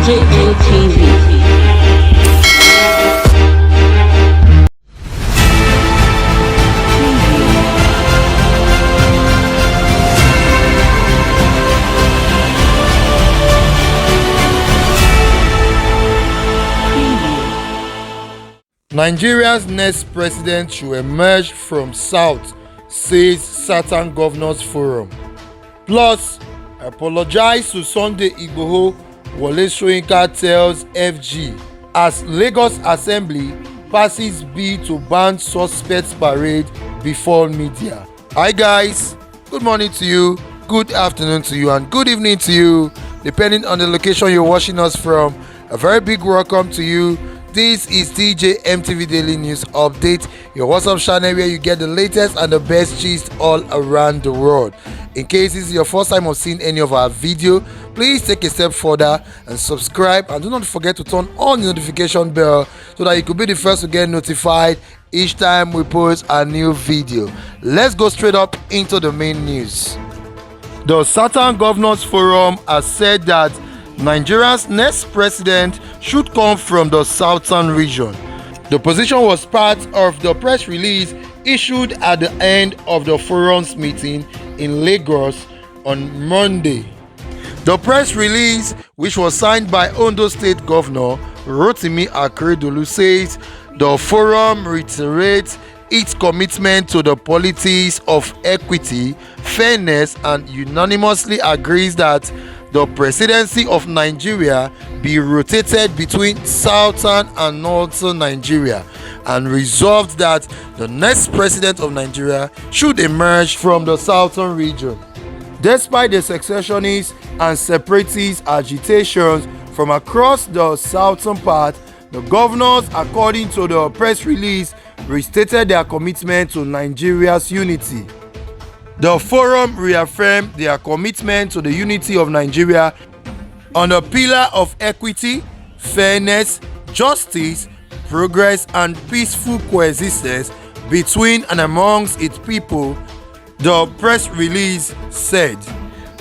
FGN TV. Nigeria's next president should emerge from South, says Southern Governors Forum. Plus, apologize to Sunday Igboho, Wole Soyinka tells FG as Lagos Assembly passes bill to ban suspects parade before media. Hi guys, good morning to you, good afternoon to you, and good evening to you, depending on the location you're watching us from. A very big welcome to you. This is DJ MTV Daily News Update, your WhatsApp channel where you get the latest and the best gist all around the world. In case this is your first time of seeing any of our video, please take a step further and subscribe, and do not forget to turn on the notification bell so that you could be the first to get notified each time we post a new video. Let's go straight up into the main news. The Southern Governors Forum has said that Nigeria's next president should come from the southern region. The position was part of the press release issued at the end of the forum's meeting in Lagos on Monday. The press release, which was signed by Ondo State Governor Rotimi Akeredolu, says the forum reiterates its commitment to the policies of equity, fairness, and unanimously agrees that the presidency of Nigeria be rotated between southern and northern Nigeria, and resolved that the next president of Nigeria should emerge from the southern region. Despite the secessionist and separatist agitations from across the southern part, the governors, according to the press release, restated their commitment to Nigeria's unity. The forum reaffirmed their commitment to the unity of Nigeria on the pillar of equity, fairness, justice, progress, and peaceful coexistence between and amongst its people, the press release said.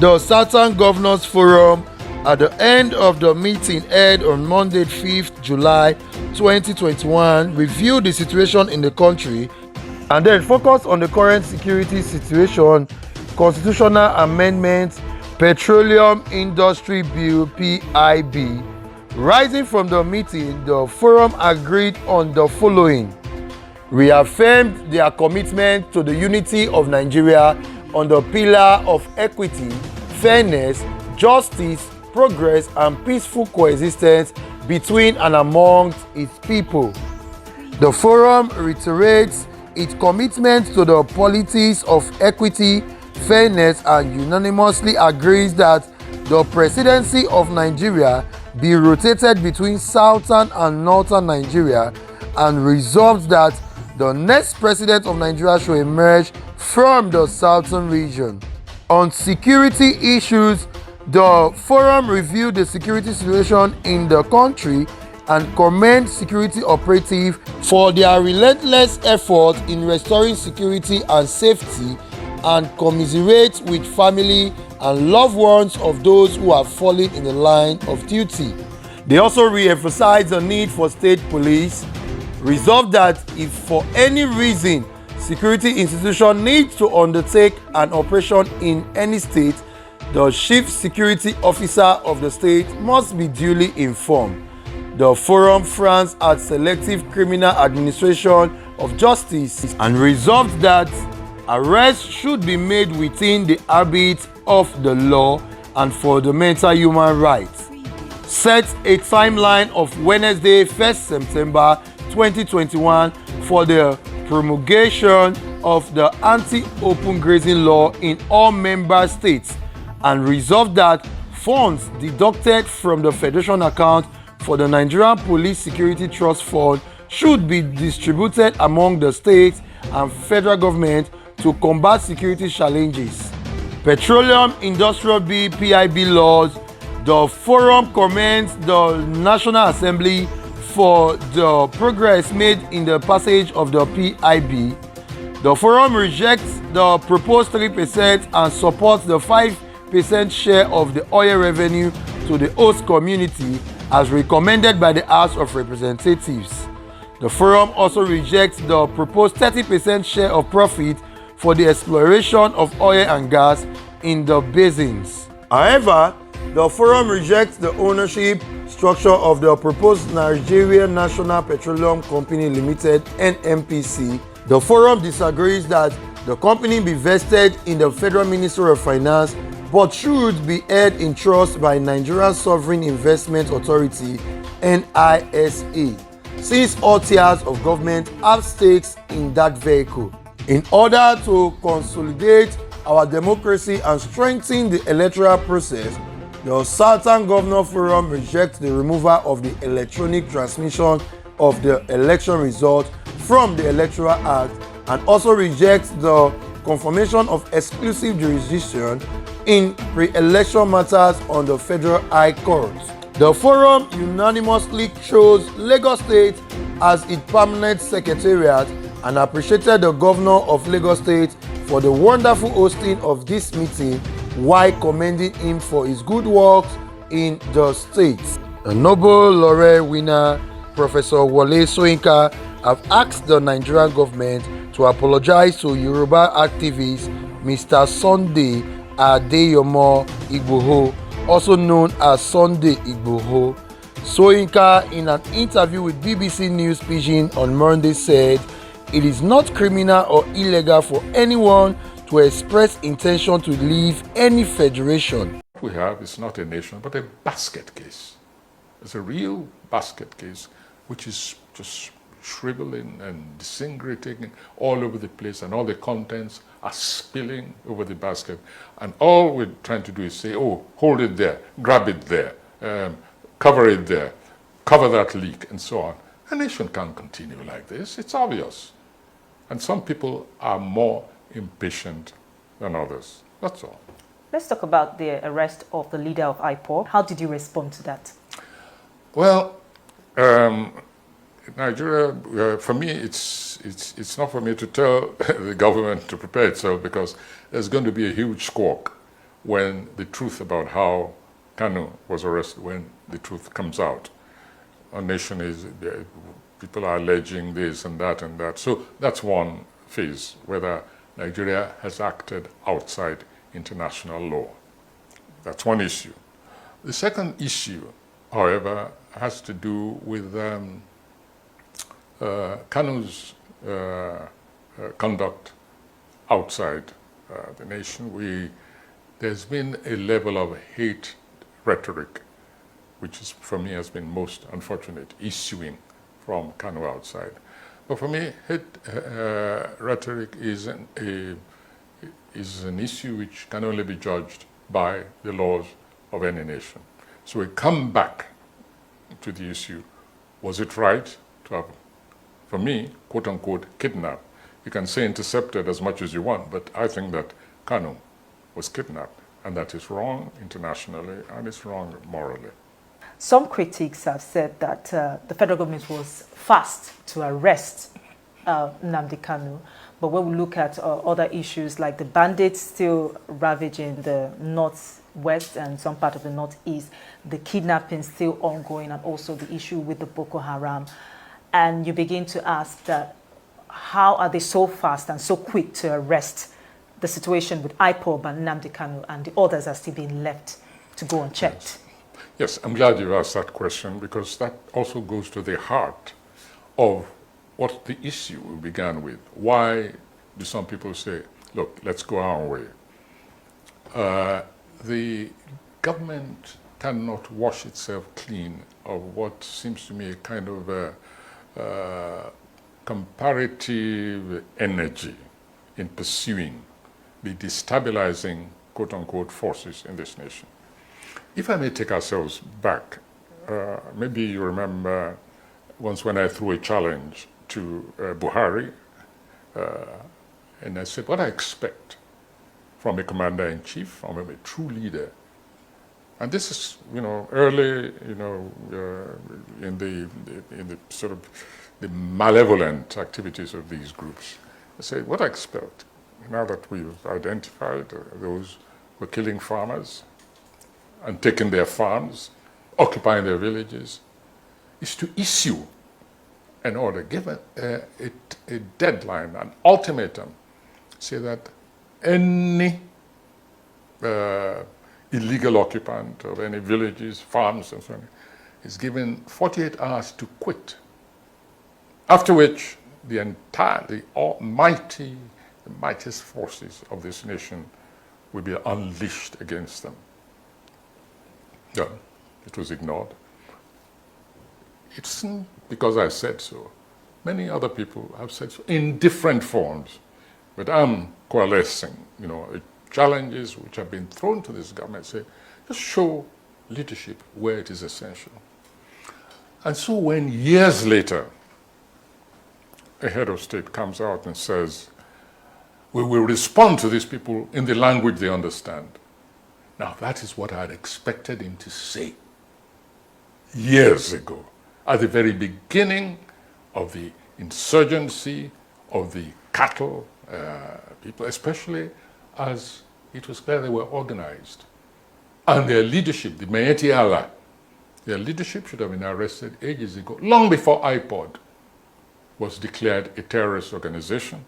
The Southern Governors Forum, at the end of the meeting held on Monday, 5th July 2021, reviewed the situation in the country and then focus on the current security situation, constitutional amendments, Petroleum Industry Bill (PIB). Rising from the meeting, the forum agreed on the following: reaffirmed their commitment to the unity of Nigeria on the pillar of equity, fairness, justice, progress, and peaceful coexistence between and amongst its people. The forum reiterates its commitment to the policies of equity, fairness, and unanimously agrees that the presidency of Nigeria be rotated between southern and northern Nigeria, and resolves that the next president of Nigeria should emerge from the southern region. On security issues, the forum reviewed the security situation in the country and commend security operatives for their relentless efforts in restoring security and safety, and commiserate with family and loved ones of those who have fallen in the line of duty. They also re-emphasized the need for state police, resolved that if for any reason security institution needs to undertake an operation in any state, the chief security officer of the state must be duly informed. The forum frowns at selective criminal administration of justice and resolved that arrests should be made within the ambit of the law and fundamental human rights. Set a timeline of Wednesday, 1st September 2021 for the promulgation of the anti-open grazing law in all member states, and resolved that funds deducted from the Federation account for the Nigerian Police Security Trust Fund should be distributed among the states and federal government to combat security challenges. Petroleum Industrial Bill (PIB) laws. The forum commends the National Assembly for the progress made in the passage of the PIB. The forum rejects the proposed 3% and supports the 5% share of the oil revenue to the host community as recommended by the House of Representatives. The forum also rejects the proposed 30% share of profit for the exploration of oil and gas in the basins. However, the forum rejects the ownership structure of the proposed Nigeria National Petroleum Company Limited (NNPC). The forum disagrees that the company be vested in the Federal Ministry of Finance but should be held in trust by Nigeria Sovereign Investment Authority (NISA), since all tiers of government have stakes in that vehicle. In order to consolidate our democracy and strengthen the electoral process, the Southern Governor Forum rejects the removal of the electronic transmission of the election result from the Electoral Act and also rejects the confirmation of exclusive jurisdiction in pre-election matters on the Federal High Court. The forum unanimously chose Lagos State as its permanent secretariat and appreciated the Governor of Lagos State for the wonderful hosting of this meeting while commending him for his good works in the state. The Nobel laureate winner Professor Wole Soyinka have asked the Nigerian government to apologize to Yoruba activist Mr. Sunday Igboho, also known as Sunday Igboho. Soyinka, in an interview with BBC News Pidgin on Monday, said it is not criminal or illegal for anyone to express intention to leave any federation. What we have is not a nation, but a basket case. It's a real basket case, which is just shriveling and disintegrating all over the place, and all the contents are spilling over the basket. And all we're trying to do is say, oh, hold it there, grab it there, cover it there, cover that leak, and so on. A nation can't continue like this. It's obvious. And some people are more impatient than others. That's all. Let's talk about the arrest of the leader of Ap0l0gize. How did you respond to that? Well, Nigeria, for me, it's not for me to tell the government to prepare itself, because there's going to be a huge squawk when the truth about how Kanu was arrested, when the truth comes out. Our nation is, people are alleging this and that and that. So that's one phase, whether Nigeria has acted outside international law. That's one issue. The second issue, however, has to do with Kanu's conduct outside the nation. There's been a level of hate rhetoric, which is, for me, has been most unfortunate, issuing from Kanu outside. But for me, hate rhetoric is an issue which can only be judged by the laws of any nation. So we come back to the issue, was it right to have, for me, quote unquote, kidnapped? You can say intercepted as much as you want, but I think that Kanu was kidnapped, and that is wrong internationally, and it's wrong morally. Some critics have said that the federal government was fast to arrest Nnamdi Kanu, but when we look at other issues like the bandits still ravaging the northwest and some part of the northeast, the kidnapping still ongoing, and also the issue with the Boko Haram, and you begin to ask that how are they so fast and so quick to arrest? The situation with Ap0l0gize and Nnamdi Kanu and the others are still being left to go unchecked. Yes, I'm glad you asked that question, because that also goes to the heart of what the issue we began with. Why do some people say, look, let's go our way? The government cannot wash itself clean of what seems to me a kind of comparative energy in pursuing the destabilizing, quote-unquote, forces in this nation. If I may take ourselves back, maybe you remember once when I threw a challenge to Buhari, and I said, what I expect from a commander-in-chief, from a true leader, and this is, early, in the sort of the malevolent activities of these groups. I said, what I expect, now that we've identified those who are killing farmers, and taking their farms, occupying their villages, is to issue an order, give a deadline, an ultimatum, say that any illegal occupant of any villages, farms, and so on is given 48 hours to quit. After which, the mightiest forces of this nation will be unleashed against them. Yeah, it was ignored. It's because I said so. Many other people have said so in different forms. But I'm coalescing, the challenges which have been thrown to this government, say, just show leadership where it is essential. And so when years later, a head of state comes out and says, we will respond to these people in the language they understand. Now, that is what I had expected him to say years ago, at the very beginning of the insurgency of the cattle people, especially as it was clear they were organized. And their leadership, the Mayeti Allah, their leadership should have been arrested ages ago, long before Ap0l0gize was declared a terrorist organization.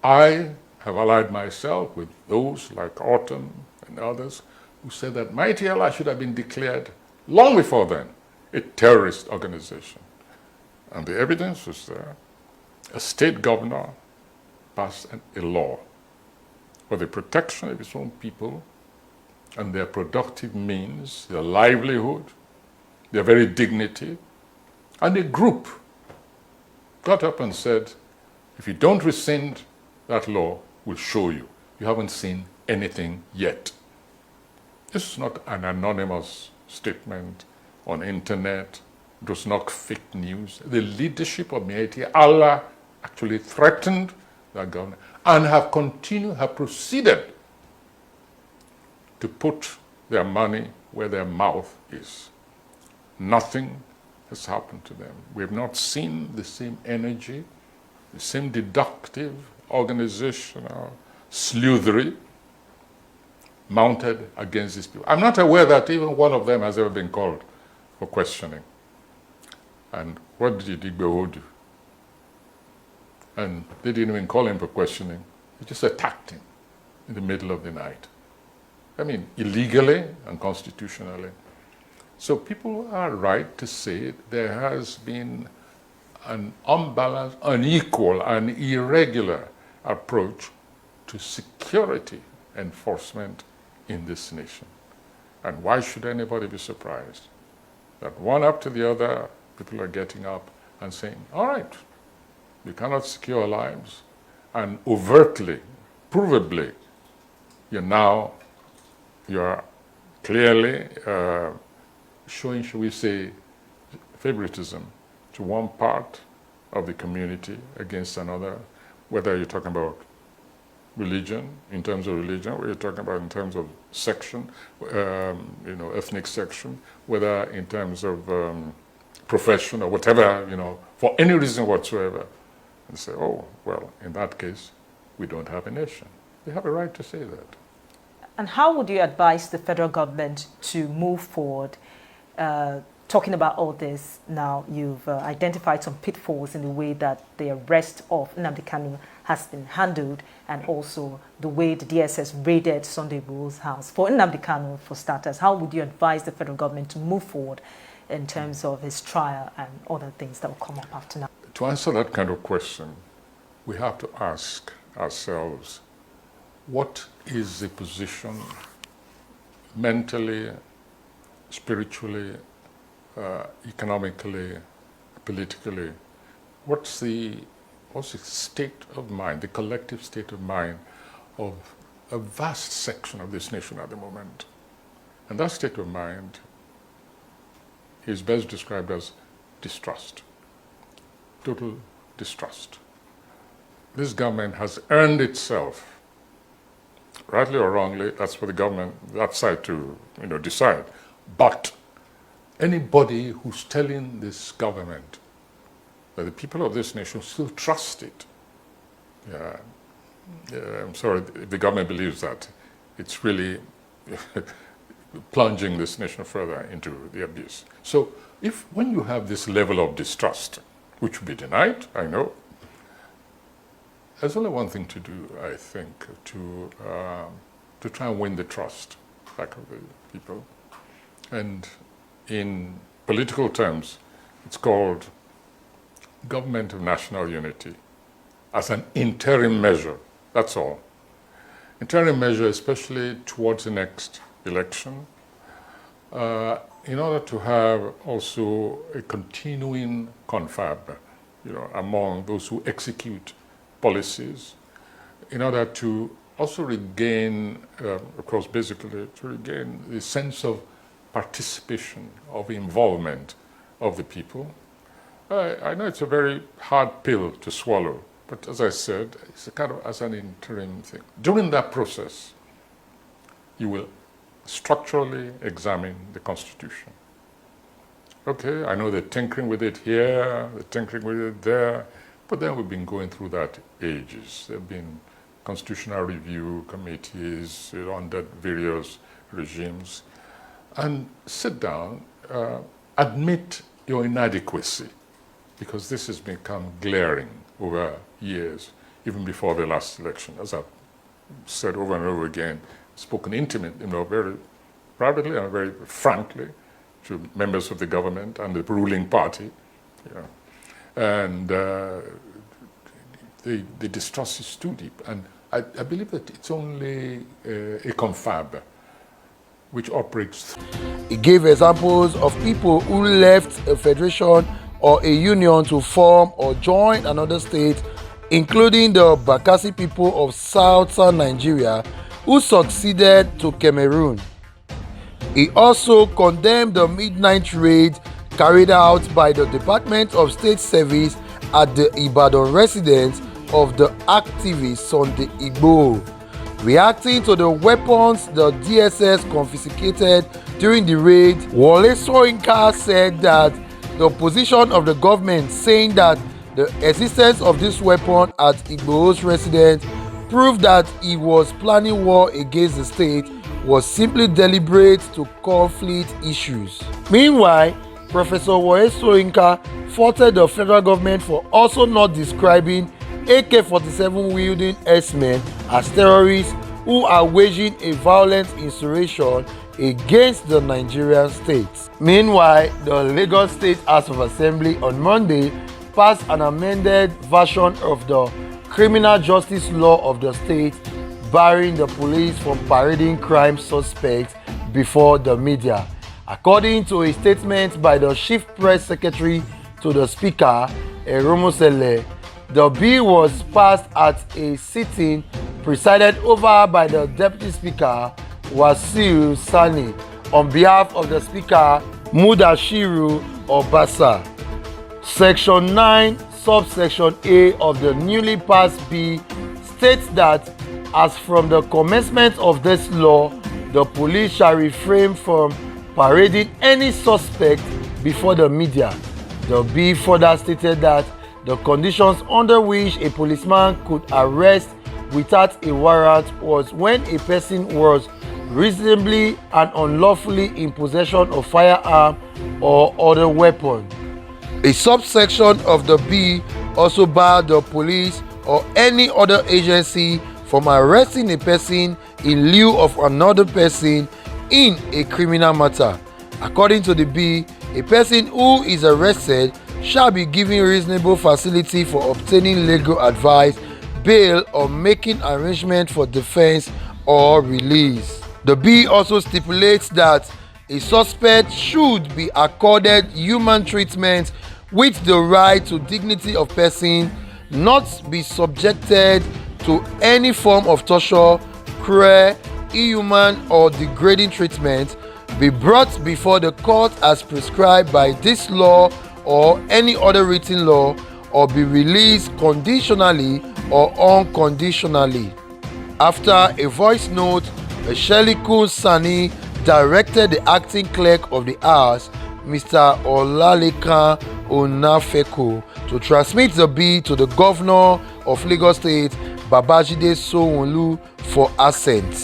I have allied myself with those like Autumn and others who said that Mayeti Allah should have been declared long before then a terrorist organization. And the evidence was there. A state governor passed a law for the protection of its own people and their productive means, their livelihood, their very dignity. And a group got up and said, if you don't rescind that law, we'll show you. You haven't seen anything yet. This is not an anonymous statement on internet. It was not fake news. The leadership of Mayeti Allah actually threatened that government and have proceeded to put their money where their mouth is. Nothing has happened to them. We have not seen the same energy, the same deductive, organizational sleuthery mounted against these people. I'm not aware that even one of them has ever been called for questioning. And what did Igboho do? And they didn't even call him for questioning. They just attacked him in the middle of the night. I mean, illegally and constitutionally. So people are right to say there has been an unbalanced, unequal, and irregular approach to security enforcement in this nation. And why should anybody be surprised that one after the other, people are getting up and saying, all right, you cannot secure lives, and overtly, provably, you're clearly showing, shall we say, favoritism to one part of the community against another, whether you're talking about religion, in terms of religion, whether you're talking about in terms of section, ethnic section, whether in terms of profession or whatever, for any reason whatsoever, and say, oh, well, in that case, we don't have a nation. They have a right to say that. And how would you advise the federal government to move forward? Talking about all this now, you've identified some pitfalls in the way that the arrest of Nnamdi Kanu has been handled, and also the way the DSS raided Sunday Igboho's house. For Nnamdi Kanu, for starters, how would you advise the federal government to move forward in terms of his trial and other things that will come up after now? To answer that kind of question, we have to ask ourselves, what is the position mentally, spiritually, economically, politically? What's the state of mind, the collective state of mind of a vast section of this nation at the moment? And that state of mind is best described as distrust, total distrust. This government has earned itself, rightly or wrongly, that's for the government, that side to decide. But anybody who's telling this government that the people of this nation still trust it, I'm sorry, if the government believes that, it's really plunging this nation further into the abyss. So when you have this level of distrust, which will be denied, I know, there's only one thing to do, I think, to try and win the trust back of the people. And in political terms, it's called government of national unity as an interim measure, that's all. Interim measure, especially towards the next election, in order to have also a continuing confab, among those who execute policies, in order to also regain, of course, basically to regain the sense of participation, of involvement of the people. I know it's a very hard pill to swallow, but as I said, it's a kind of as an interim thing. During that process, you will structurally examine the Constitution. Okay, I know they're tinkering with it here, they're tinkering with it there, but then we've been going through that ages. There have been constitutional review committees under various regimes. And sit down, admit your inadequacy, because this has become glaring over years, even before the last election. As I've said over and over again, spoken intimately, very privately and very frankly to members of the government and the ruling party. And the distrust is too deep. And I believe that it's only a confab which operates. He gave examples of people who left a federation or a union to form or join another state, including the Bakassi people of southern Nigeria who succeeded to Cameroon. He also condemned the midnight raid carried out by the Department of State Service at the Ibadan residence of the activist Sunday Igboho. Reacting to the weapons the DSS confiscated during the raid, Wole Soyinka said that the position of the government saying that the existence of this weapon at Igboho's residence proved that he was planning war against the state was simply deliberate to conflict issues. Meanwhile, Professor Wole Soyinka faulted the federal government for also not describing AK-47 wielding S-men as terrorists who are waging a violent insurrection against the Nigerian state. Meanwhile, the Lagos State House of Assembly on Monday passed an amended version of the criminal justice law of the state, barring the police from parading crime suspects before the media. According to a statement by the Chief Press Secretary to the Speaker, Ap0l0gize, the bill was passed at a sitting presided over by the Deputy Speaker, Wasiu Sani, on behalf of the Speaker, Mudashiru Obasa. Section 9, subsection A of the newly passed bill states that as from the commencement of this law, the police shall refrain from parading any suspect before the media. The bill further stated that the conditions under which a policeman could arrest without a warrant was when a person was reasonably and unlawfully in possession of firearm or other weapon. A subsection of the bill also barred the police or any other agency from arresting a person in lieu of another person in a criminal matter. According to the bill, a person who is arrested shall be given reasonable facility for obtaining legal advice, bail, or making arrangement for defense or release. The bill also stipulates that a suspect should be accorded human treatment with the right to dignity of person, not be subjected to any form of torture, cruel, inhuman, or degrading treatment, be brought before the court as prescribed by this law or any other written law, or be released conditionally or unconditionally. After a voice note, Ap0l0gize Sani directed the acting clerk of the House, Mr. Olalekan Onafeko, to transmit the bill to the Governor of Lagos State, Babajide Sanwo-Olu, for assent.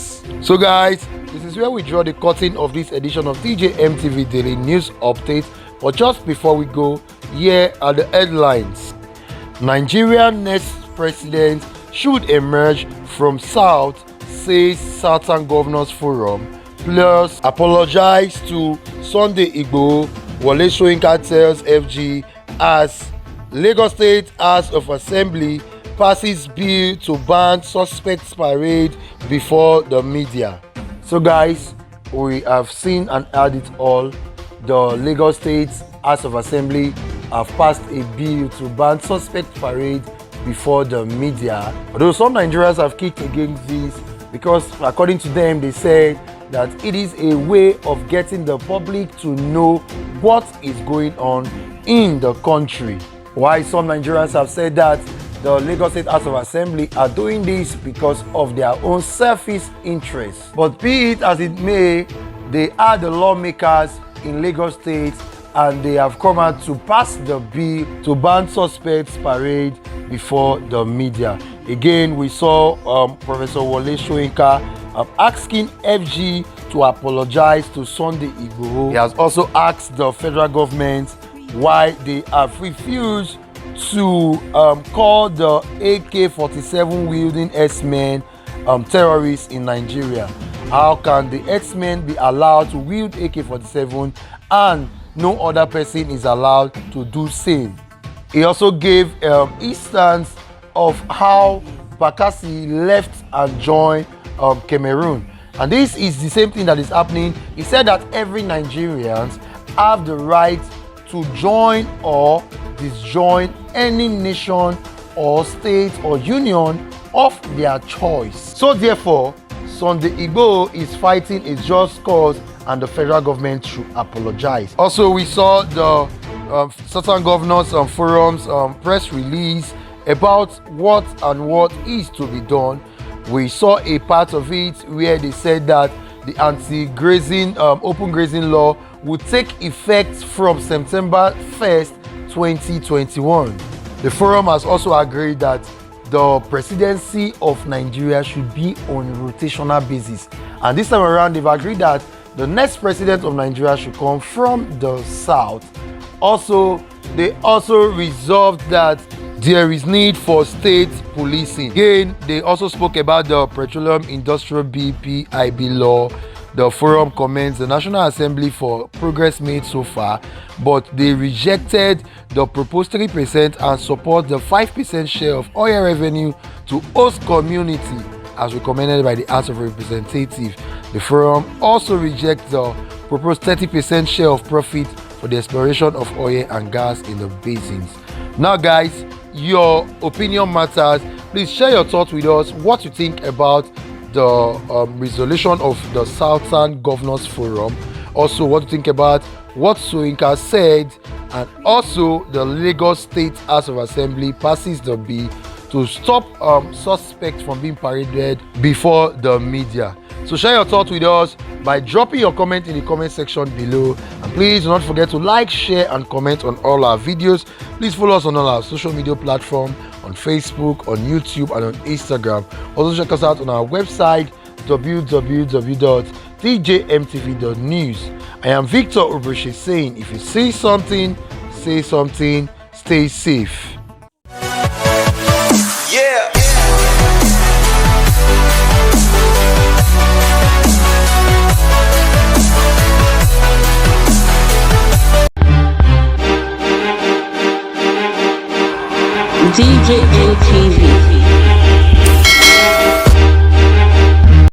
So guys, this is where we draw the curtain of this edition of DJMTV Daily News Update. But just before we go, here are the headlines. Nigeria's next president should emerge from South, says Southern Governors Forum. Plus, apologize to Sunday Igboho, Wole Soyinka tells FG as Lagos State House of Assembly passes bill to ban suspects parade before the media. So guys, we have seen and heard it all. The Lagos State House of Assembly have passed a bill to ban suspect parade before the media. Although some Nigerians have kicked against this because according to them, they said that it is a way of getting the public to know what is going on in the country. Why some Nigerians have said that the Lagos State House of Assembly are doing this because of their own selfish interests. But be it as it may, they are the lawmakers in Lagos State and they have come out to pass the bill to ban suspects parade before the media. Again, we saw Professor Wole Soyinka asking FG to apologize to Sunday Igboho. He has also asked the federal government why they have refused to call the AK-47 wielding X-Men terrorists in Nigeria. How can the X-Men be allowed to wield AK-47 and no other person is allowed to do same? He also gave instance of how Bakassi left and joined Cameroon. And this is the same thing that is happening. He said that every Nigerian have the right to join or disjoin any nation or state or union of their choice. So therefore, Sunday Igboho is fighting a just cause and the federal government should apologize. Also, we saw the Southern Governors Forum's press release about what is to be done. We saw a part of it where they said that the anti-grazing, open grazing law would take effect from September 1st, 2021. The forum has also agreed that the presidency of Nigeria should be on a rotational basis. And this time around, they've agreed that the next president of Nigeria should come from the south. Also, they also resolved that there is need for state policing. Again, they also spoke about the Petroleum Industrial BPIB law. The forum commends the National Assembly for progress made so far, but they rejected the proposed 3% and support the 5% share of oil revenue to host community as recommended by the House of Representatives. The forum also rejects the proposed 30% share of profit for the exploration of oil and gas in the basins. Now guys, your opinion matters. Please share your thoughts with us, what you think about the resolution of the Southern Governors Forum. Also, what you think about what Soyinka said, and also the Lagos State House of Assembly passes the bill to stop suspects from being paraded before the media. So share your thoughts with us by dropping your comment in the comment section below, and please do not forget to like, share and comment on all our videos. Please follow us on all our social media platforms, on Facebook, on YouTube and on Instagram. Also check us out on our website www.djmtv.news. I am Victor Obroche saying, if you see something, say something, stay safe. Yeah. DJMTV.